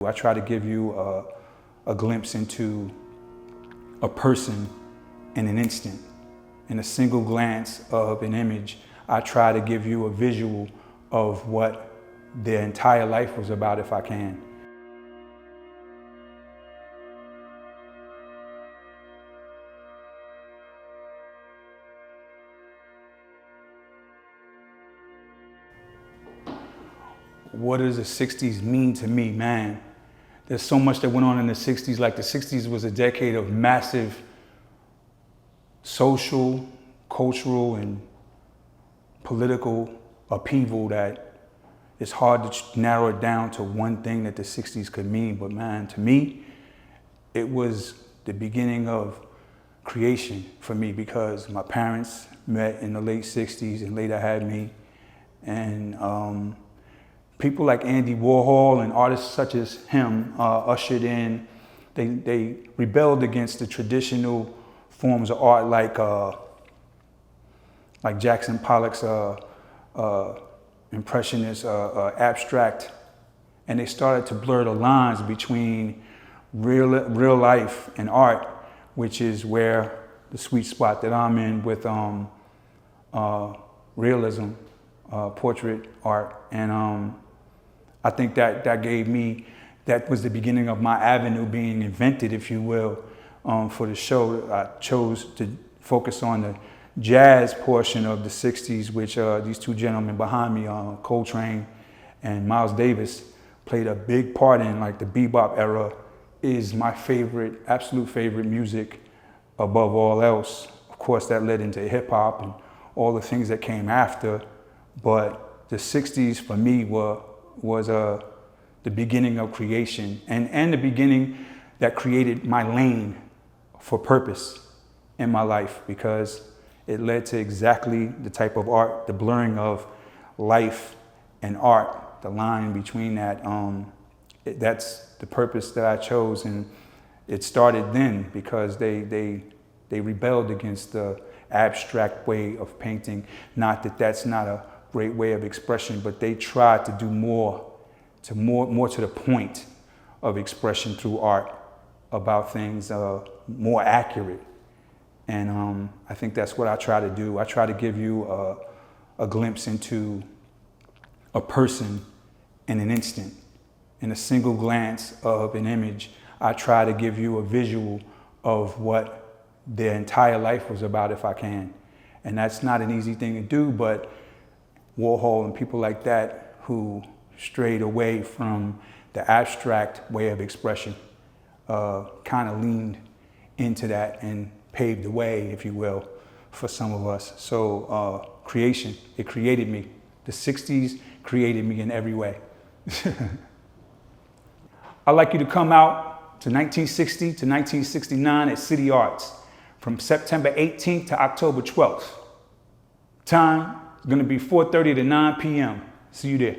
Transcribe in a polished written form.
I try to give you a glimpse into a person in an instant. In a single glance of an image, I try to give you a visual of what their entire life was about if I can. What does the 60s mean to me, man? There's so much that went on in the 60s. Like the 60s was a decade of massive social, cultural, and political upheaval that it's hard to narrow it down to one thing that the 60s could mean. But man, to me, it was the beginning of creation for me because my parents met in the late 60s and later had me. And people like Andy Warhol and artists such as him ushered in, they rebelled against the traditional forms of art like Jackson Pollock's impressionist abstract, and they started to blur the lines between real life and art, which is where the sweet spot that I'm in with realism, portrait art. And I think that that was the beginning of my avenue being invented, if you will, for the show. I chose to focus on the jazz portion of the 60s, which these two gentlemen behind me, Coltrane and Miles Davis, played a big part in. Like the bebop era is my favorite, absolute favorite music above all else. Of course, that led into hip hop and all the things that came after. But the 60s for me was the beginning of creation and the beginning that created my lane for purpose in my life, because it led to exactly the type of art, the blurring of life and art, the line between that. That's the purpose that I chose, and it started then because they rebelled against the abstract way of painting. Not that that's not a great way of expression, but they tried to do more to the point of expression through art, about things more accurate. And I think that's what I try to do. I try to give you a glimpse into a person in an instant. In a single glance of an image, I try to give you a visual of what their entire life was about if I can. And that's not an easy thing to do, but Warhol and people like that who strayed away from the abstract way of expression kind of leaned into that and paved the way, if you will, for some of us. So creation, it created me. The 60s created me in every way. I'd like you to come out to 1960 to 1969 at City Arts from September 18th to October 12th. Time is going to be 4:30 to 9 p.m. See you there.